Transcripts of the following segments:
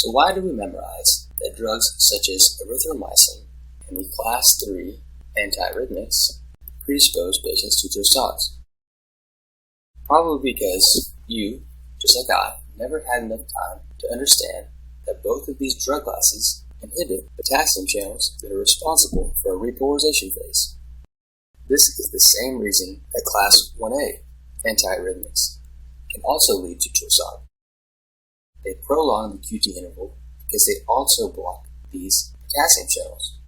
So why do we memorize that drugs such as erythromycin and the class 3 antiarrhythmics predispose patients to torsades? Probably because you, just like I, never had enough time to understand that both of these drug classes inhibit potassium channels that are responsible for a repolarization phase. This is the same reason that class 1A antiarrhythmics can also lead to torsade. They prolong the QT interval because they also block these potassium channels.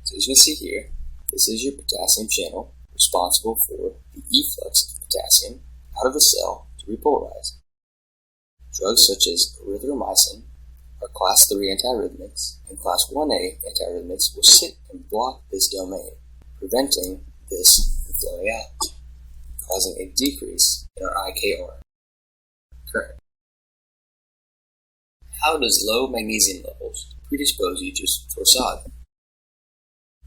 So as you can see here, this is your potassium channel responsible for the efflux of potassium out of the cell to repolarize. Drugs such as erythromycin are class 3 antiarrhythmics, and class 1A antiarrhythmics will sit and block this domain, preventing this from flowing out, causing a decrease in our IKR current. How does low magnesium levels predispose you to torsade?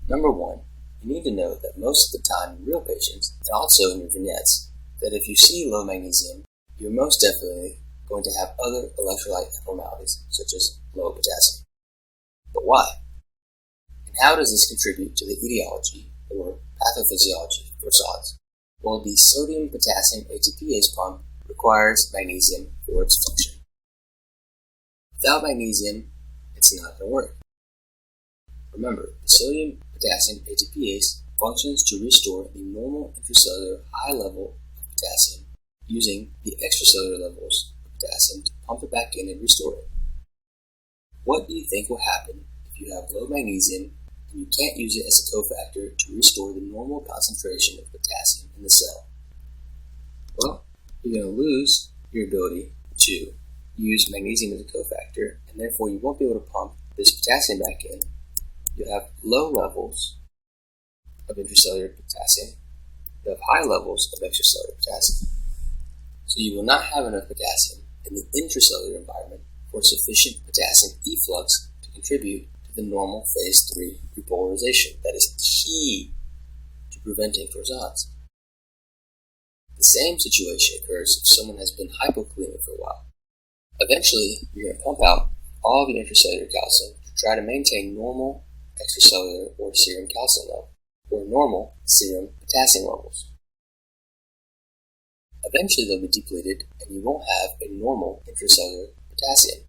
Number one, you need to know that most of the time in real patients, and also in your vignettes, that if you see low magnesium, you're most definitely going to have other electrolyte abnormalities, such as low potassium. But why? And how does this contribute to the etiology or pathophysiology of torsades? Well, the sodium-potassium ATPase pump requires magnesium for its function. Without magnesium, it's not going to work. Remember, the sodium-potassium ATPase functions to restore the normal intracellular high level of potassium using the extracellular levels of potassium to pump it back in and restore it. What do you think will happen if you have low magnesium and you can't use it as a cofactor to restore the normal concentration of potassium in the cell? Well, you're going to lose your ability to use magnesium as a cofactor, and therefore you won't be able to pump this potassium back in. You'll have low levels of intracellular potassium. You'll have high levels of extracellular potassium. So you will not have enough potassium in the intracellular environment for sufficient potassium efflux to contribute to the normal phase 3 repolarization that is key to preventing torsades. The same situation occurs if someone has been hypokalemic for a while. Eventually, you're going to pump out all of your intracellular calcium to try to maintain normal extracellular or serum calcium level, or normal serum potassium levels. Eventually, they'll be depleted, and you won't have a normal intracellular potassium.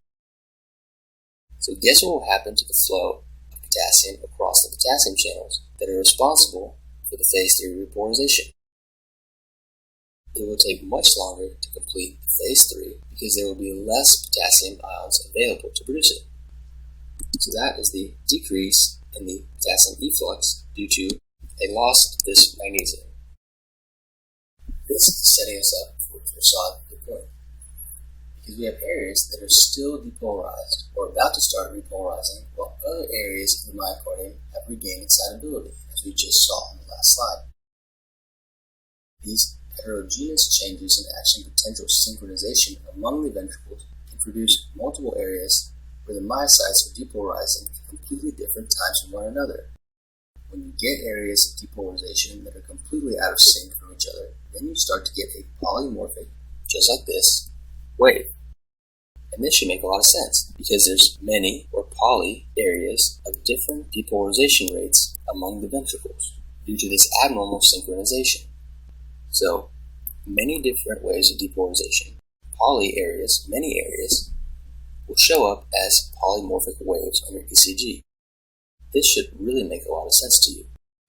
So guess what will happen to the flow of potassium across the potassium channels that are responsible for the phase 3 repolarization? It will take much longer to complete the phase 3 because there will be less potassium ions available to produce it. So that is the decrease in the potassium efflux due to a loss of this magnesium. This is setting us up for torsade deployment because we have areas that are still depolarized or about to start repolarizing, while other areas of the myocardium have regained excitability, as we just saw on the last slide. These heterogeneous changes in action potential synchronization among the ventricles can produce multiple areas where the myocytes are depolarizing at completely different times from one another. When you get areas of depolarization that are completely out of sync from each other, then you start to get a polymorphic, just like this, wave. And this should make a lot of sense because there's many or poly areas of different depolarization rates among the ventricles due to this abnormal synchronization. So, many different ways of depolarization, poly areas, many areas, will show up as polymorphic waves on your ECG. This should really make a lot of sense to you,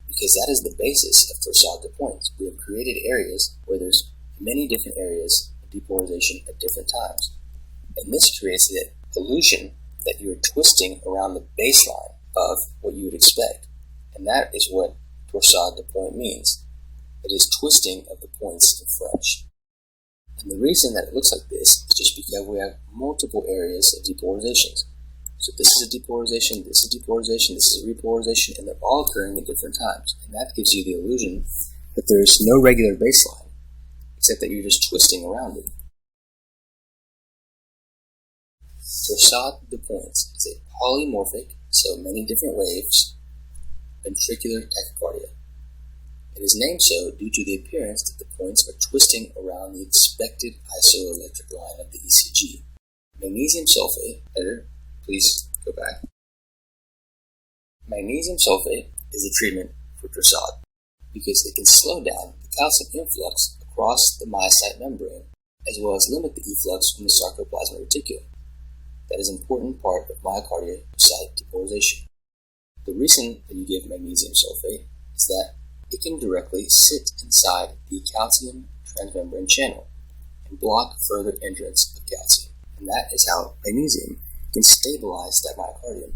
because that is the basis of torsade points. We have created areas where there's many different areas of depolarization at different times. And this creates the illusion that you are twisting around the baseline of what you would expect. And that is what torsade point means. It is twisting of the points in French. And the reason that it looks like this is just because we have multiple areas of depolarizations. So this is a depolarization, this is depolarization, this is a repolarization, and they're all occurring at different times. And that gives you the illusion that there's no regular baseline, except that you're just twisting around it. Torsade de points is a polymorphic, so many different waves, ventricular tachycardia. It is named so due to the appearance that the points are twisting around the expected isoelectric line of the ECG. Magnesium sulfate, editor, please go back. Magnesium sulfate is a treatment for torsades because it can slow down the calcium influx across the myocyte membrane as well as limit the efflux from the sarcoplasmic reticulum. That is an important part of myocardial-site depolarization. The reason that you give magnesium sulfate is that it can directly sit inside the calcium transmembrane channel and block further entrance of calcium. And that is how magnesium can stabilize that myocardium.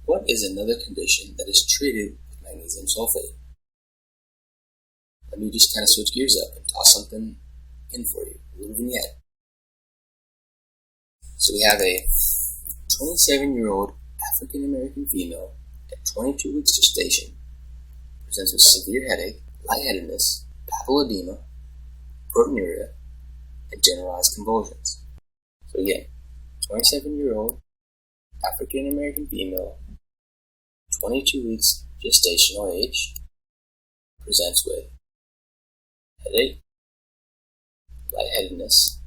What is another condition that is treated with magnesium sulfate? Let me just kind of switch gears up and toss something in for you, a little vignette. So we have a 27-year-old African American female at 22 weeks gestation, presents with severe headache, lightheadedness, papilledema, proteinuria, and generalized convulsions. So again, 27-year-old African American female, 22 weeks gestational age, presents with headache, lightheadedness,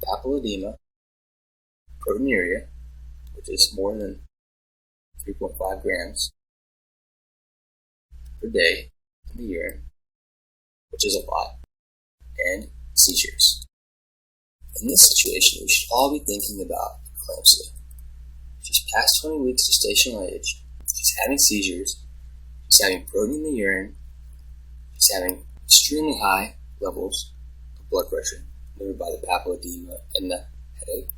papilledema, proteinuria, which is more than 3.5 grams per day in the urine, which is a lot, and seizures. In this situation, we should all be thinking about eclampsia. She's past 20 weeks gestational age, she's having seizures, she's having protein in the urine, she's having extremely high levels of blood pressure, delivered by the papilledema and the headache.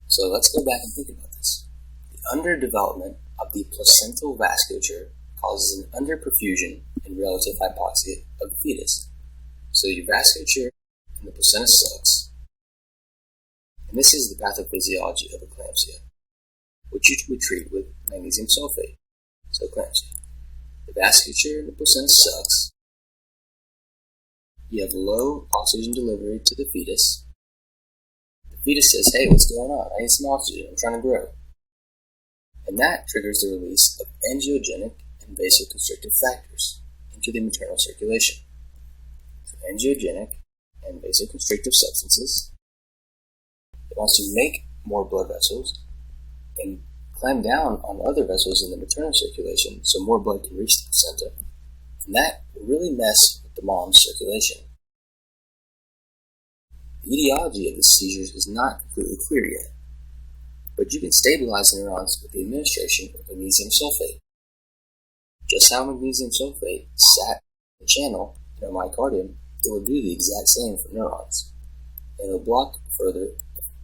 So let's go back and think about this. The underdevelopment of the placental vasculature causes an underperfusion and relative hypoxia of the fetus. So your vasculature in the placenta sucks. And this is the pathophysiology of eclampsia, which you would treat with magnesium sulfate. So eclampsia. The vasculature in the placenta sucks. You have low oxygen delivery to the fetus. The fetus says, hey, what's going on? I need some oxygen. I'm trying to grow. And that triggers the release of angiogenic and vasoconstrictive factors into the maternal circulation. So angiogenic and vasoconstrictive substances. It wants to make more blood vessels and clamp down on other vessels in the maternal circulation so more blood can reach the placenta. And that will really mess with the mom's circulation. The etiology of the seizures is not completely clear yet, but you can stabilize the neurons with the administration of magnesium sulfate. Just how magnesium sulfate sat in the channel in our myocardium, it will do the exact same for neurons. And it will block further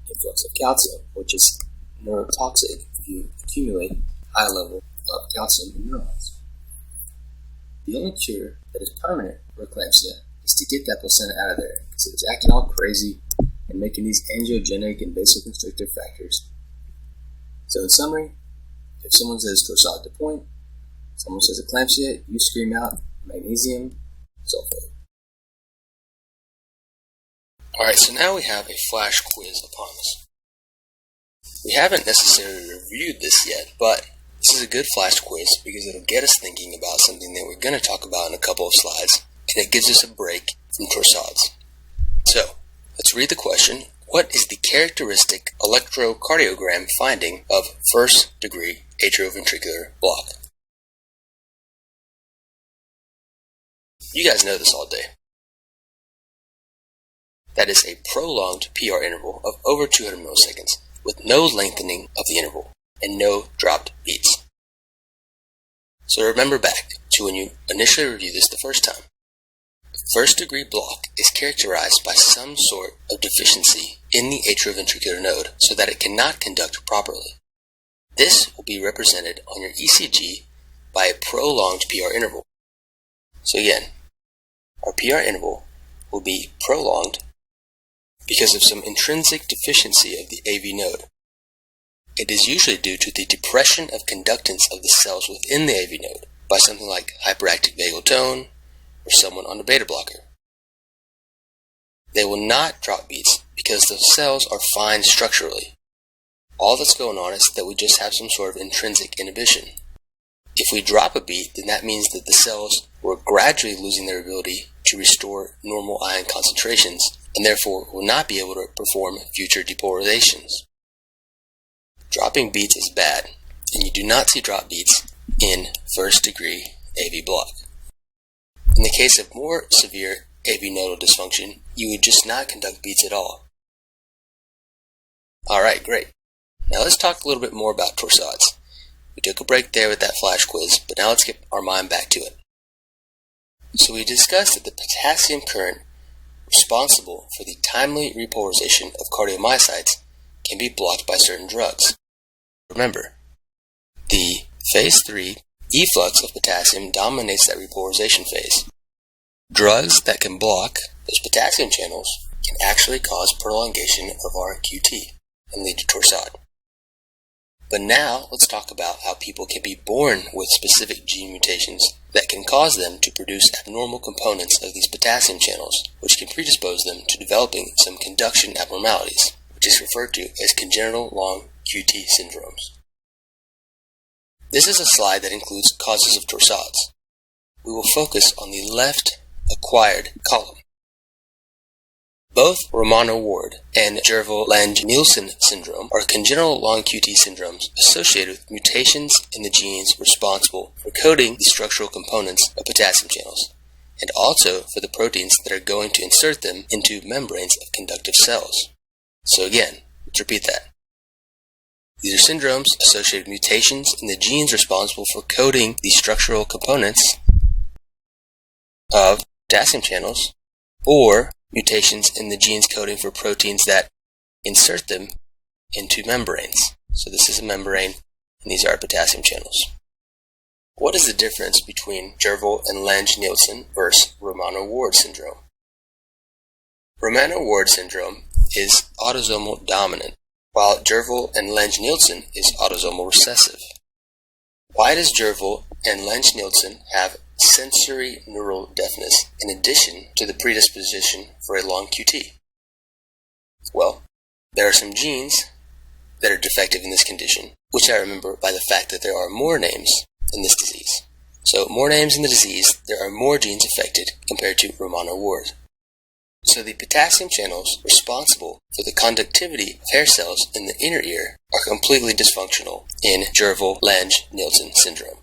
influx of calcium, which is neurotoxic if you accumulate high level of calcium in neurons. The only cure that is permanent for eclampsia is to get that placenta out of there because it was acting all crazy and making these angiogenic and vasoconstrictive factors. So in summary, if someone says torsade de pointe, someone says eclampsia, you scream out magnesium sulfate. Alright, so now we have a flash quiz upon us. We haven't necessarily reviewed this yet, but this is a good flash quiz because it'll get us thinking about something that we're going to talk about in a couple of slides, and it gives us a break from torsades. So, let's read the question. What is the characteristic electrocardiogram finding of first-degree atrioventricular block? You guys know this all day. That is a prolonged PR interval of over 200 milliseconds with no lengthening of the interval and no dropped beats. So remember back to when you initially reviewed this the first time. First-degree block is characterized by some sort of deficiency in the atrioventricular node so that it cannot conduct properly. This will be represented on your ECG by a prolonged PR interval. So again, our PR interval will be prolonged because of some intrinsic deficiency of the AV node. It is usually due to the depression of conductance of the cells within the AV node by something like hyperactive vagal tone or someone on a beta blocker. They will not drop beats because the cells are fine structurally. All that's going on is that we just have some sort of intrinsic inhibition. If we drop a beat, then that means that the cells were gradually losing their ability to restore normal ion concentrations and therefore will not be able to perform future depolarizations. Dropping beats is bad, and you do not see drop beats in first-degree AV block. In the case of more severe AV nodal dysfunction, you would just not conduct beats at all. Alright, great. Now let's talk a little bit more about torsades. We took a break there with that flash quiz, but now let's get our mind back to it. So we discussed that the potassium current responsible for the timely repolarization of cardiomyocytes can be blocked by certain drugs. Remember, the phase 3 efflux of potassium dominates that repolarization phase. Drugs that can block those potassium channels can actually cause prolongation of our QT and lead to torsade. But now let's talk about how people can be born with specific gene mutations that can cause them to produce abnormal components of these potassium channels, which can predispose them to developing some conduction abnormalities, which is referred to as congenital long QT syndromes. This is a slide that includes causes of torsades. We will focus on the left acquired column. Both Romano-Ward and Jervell-Lange-Nielsen syndrome are congenital long QT syndromes associated with mutations in the genes responsible for coding the structural components of potassium channels, and also for the proteins that are going to insert them into membranes of conductive cells. So again, let's repeat that. These are syndromes associated with mutations in the genes responsible for coding the structural components of potassium channels, or mutations in the genes coding for proteins that insert them into membranes. So this is a membrane, and these are potassium channels. What is the difference between Jervell and Lange-Nielsen versus Romano-Ward syndrome? Romano-Ward syndrome is autosomal dominant, while Jervell and Lange-Nielsen is autosomal recessive. Why does Jervell and Lange-Nielsen have sensory neural deafness in addition to the predisposition for a long QT? Well, there are some genes that are defective in this condition, which I remember by the fact that there are more names in this disease. So more names in the disease, there are more genes affected compared to Romano-Ward. So the potassium channels responsible for the conductivity of hair cells in the inner ear are completely dysfunctional in Jervell-Lange-Nielsen syndrome.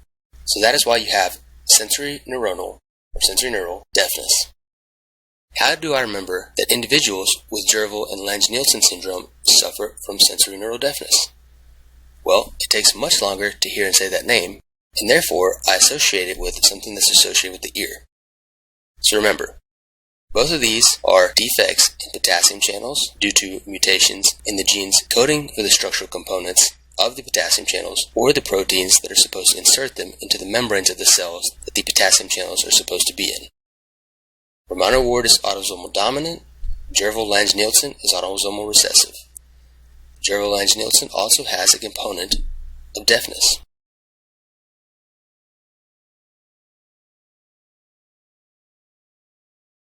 So that is why you have sensory neural deafness. How do I remember that individuals with Jervell and Lange-Nielsen syndrome suffer from sensory neural deafness? Well, it takes much longer to hear and say that name, and therefore I associate it with something that's associated with the ear. So remember, both of these are defects in potassium channels due to mutations in the genes coding for the structural components of the potassium channels, or the proteins that are supposed to insert them into the membranes of the cells that the potassium channels are supposed to be in. Romano-Ward is autosomal dominant. Jervell-Lange-Nielsen is autosomal recessive. Jervell-Lange-Nielsen also has a component of deafness.